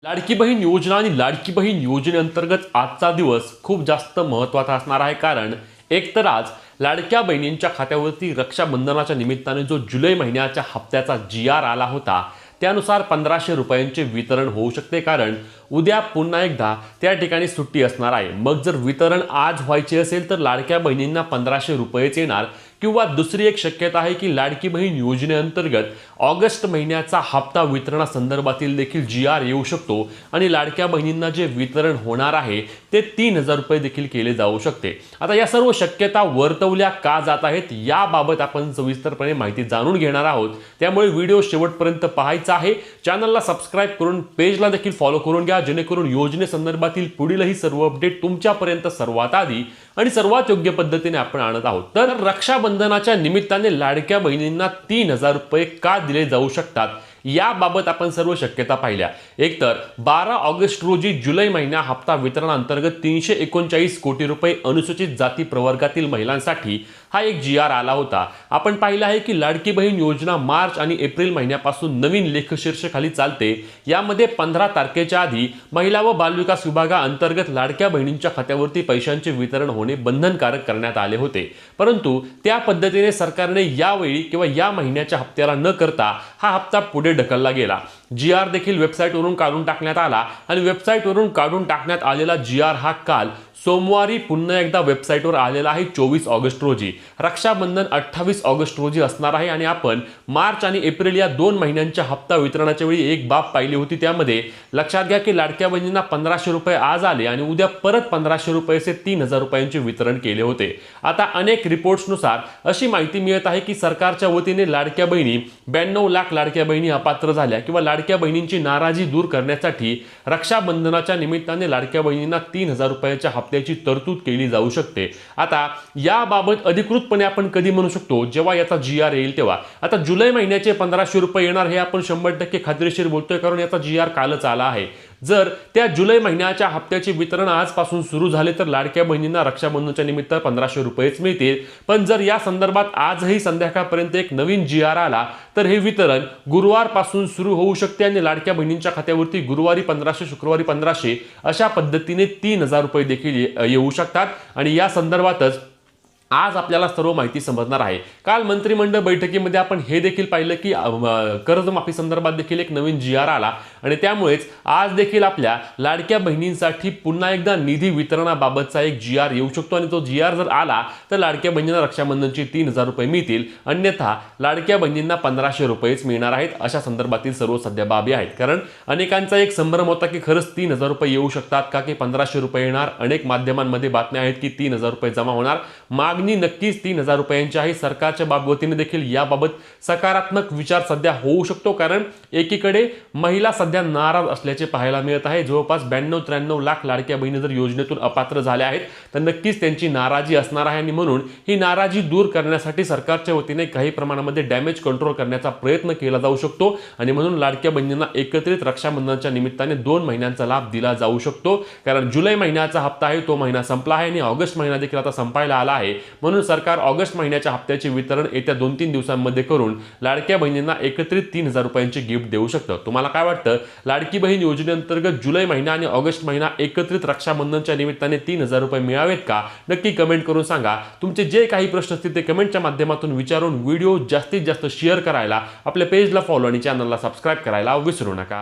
लाडकी बहीण योजना आणि लाडकी बहीण योजनेअंतर्गत आजचा दिवस खूप जास्त महत्त्वाचा असणार आहे. कारण एकतर आज लाडक्या बहिणींच्या खात्यावरती रक्षाबंधनाच्या निमित्ताने जो जुलै महिन्याच्या हप्त्याचा GR आला होता त्यानुसार 1500 रुपयांचे वितरण होऊ शकते. कारण उद्या पुन्हा एकदा त्या ठिकाणी सुट्टी असणार आहे. मग जर वितरण आज व्हायचे असेल तर लाडक्या बहिणींना 1500 रुपयेच येणार. किंवा दुसरी एक शक्यता आहे की लाडकी बहीण योजनेअंतर्गत ऑगस्ट महिन्याचा हप्ता वितरणासंदर्भातील देखील GR येऊ शकतो आणि लाडक्या बहिणींना जे वितरण होणार आहे ते 3000 रुपये देखील केले जाऊ शकते. आता या सर्व शक्यता वर्तवल्या का जात आहेत याबाबत आपण सविस्तरपणे माहिती जाणून घेणार आहोत. त्यामुळे व्हिडिओ शेवटपर्यंत पाहायचा आहे. चॅनलला सबस्क्राइब करून पेजला देखील फॉलो करून घ्या, जेणेकरून योजनेसंदर्भातील पुढीलही सर्व अपडेट तुमच्यापर्यंत सर्वात आधी आणि सर्वात योग्य पद्धतीने आपण आणत आहोत. तर रक्षाबंधनाच्या निमित्ताने लाडक्या बहिणींना 3000 रुपये का दिले जाऊ शकतात याबाबत आपण सर्व शक्यता पाहिल्या. एकतर 12 ऑगस्ट रोजी जुलै महिना हप्ता वितरणाअंतर्गत 339 कोटी रुपये अनुसूचित जाती प्रवर्गातील महिलांसाठी हा एक GR आला होता. आपण पाहिलं आहे की लाडकी बहीण योजना मार्च आणि एप्रिल महिन्यापासून नवीन लेखशीर्षाखाली चालते. यामध्ये 15 तारखेच्या आधी महिला व बालविकास विभागाअंतर्गत लाडक्या बहिणींच्या खात्यावरती पैशांचे वितरण होणे बंधनकारक करण्यात आले होते. परंतु त्या पद्धतीने सरकारने यावेळी किंवा या महिन्याच्या हप्त्याला न करता हा हप्ता पुढे ढकलला गेला. GR देखील वेबसाईटवरून काढून टाकण्यात आला आणि वेबसाईटवरून काढून टाकण्यात आलेला GR हा काल सोमवारी पुन्हा एकदा वेबसाईटवर आलेला आहे 24 ऑगस्ट रोजी. रक्षाबंधन 28 ऑगस्ट रोजी असणार आहे. आणि आपण मार्च आणि एप्रिल या 2 महिन्यांच्या हप्ता वितरणाच्या वेळी एक बाब पाहिली होती. त्यामध्ये लक्षात घ्या की लाडक्या बहिणींना 1500 रुपये आज आले आणि उद्या परत 1500 रुपयेचे 3000 रुपयांचे वितरण केले होते. आता अनेक रिपोर्ट्सनुसार अशी माहिती मिळत आहे की सरकारच्या वतीने लाडक्या बहिणी 92 लाख लाडक्या बहिणी अपात्र झाल्या किंवा लाडक्या बहिणींची नाराजी दूर करण्यासाठी रक्षाबंधनाच्या निमित्ताने लाडक्या बहिणींना 3000 रुपयाच्या हप्त्याची तरतूद केली जाऊ शकते. आता याबाबत अधिकृतपणे आपण कधी म्हणू शकतो जेव्हा याचा GR येईल तेव्हा. आता जुलै महिन्याचे 1500 रुपये येणार हे आपण 100% खात्रीशीर बोलतोय, कारण याचा GR कालच आला आहे. जर त्या जुलै महिन्याच्या हप्त्याचे वितरण आजपासून सुरू झाले तर लाडक्या बहिणींना रक्षाबंधनाच्या निमित्त 1500 रुपयेच मिळतील. पण जर या संदर्भात आजही संध्याकाळपर्यंत एक नवीन GR आला तर हे वितरण गुरुवारपासून सुरू होऊ शकते आणि लाडक्या बहिणींच्या खात्यावरती गुरुवारी 1500 शुक्रवारी 1500 अशा पद्धतीने 3000 रुपये देखील येऊ शकतात. आणि या संदर्भातच आज आपल्याला सर्व माहिती समजणार आहे. काल मंत्रिमंडळ बैठकीमध्ये आपण हे देखील पाहिलं की कर्जमाफी संदर्भात देखील एक नवीन GR आला आणि त्यामुळेच आज देखील आपल्या लाडक्या बहिणींसाठी पुन्हा एकदा निधी वितरणाबाबतचा एक GR येऊ शकतो. आणि तो GR जर आला तर लाडक्या बहिणींना रक्षाबंधनची 3000 रुपये मिळतील, अन्यथा लाडक्या बहिणींना 1500 रुपयेच मिळणार आहेत. अशा संदर्भातील सर्व सध्या बाबी आहेत. कारण अनेकांचा एक संभ्रम होता की खरंच 3000 रुपये येऊ शकतात का, की 1500 रुपये येणार. अनेक माध्यमांमध्ये बातम्या आहेत की 3000 रुपये जमा होणार. मागणी नक्कीच 3000 रुपयांची आहे. सरकारच्या बाबतीने देखील याबाबत सकारात्मक विचार सध्या होऊ शकतो. कारण एकीकडे महिला सध्या नाराज असल्याचे पाहायला मिळत आहे. जवळपास 92-93 लाख लाडक्या बहिणी जर योजनेतून अपात्र झाल्या आहेत तर नक्कीच त्यांची नाराजी असणार आहे. आणि म्हणून ही नाराजी दूर करण्यासाठी सरकारच्या वतीने काही प्रमाणामध्ये डॅमेज कंट्रोल करण्याचा प्रयत्न केला जाऊ शकतो. आणि म्हणून लाडक्या बहिणींना एकत्रित रक्षाबंधनाच्या निमित्ताने 2 महिन्यांचा लाभ दिला जाऊ शकतो. कारण जुलै महिन्याचा हप्ता आहे तो महिना संपला आहे आणि ऑगस्ट महिना देखील आता संपायला आला आहे. म्हणून सरकार ऑगस्ट महिन्याच्या हप्त्याचे वितरण येत्या 2-3 दिवसांमध्ये करून लाडक्या बहिणींना एकत्रित 3000 रुपयांचे गिफ्ट देऊ शकतं. तुम्हाला काय वाटतं, लाडकी बहीण योजनेअंतर्गत जुलै महिना आणि ऑगस्ट महिना एकत्रित रक्षाबंधनच्या निमित्ताने 3000 रुपये मिळावेत का? नक्की कमेंट करून सांगा. तुमचे जे काही प्रश्न असतील ते कमेंटच्या माध्यमातून विचारून व्हिडिओ जास्तीत जास्त शेअर करायला, आपल्या पेजला फॉलो आणि चॅनलला सबस्क्राईब करायला विसरू नका.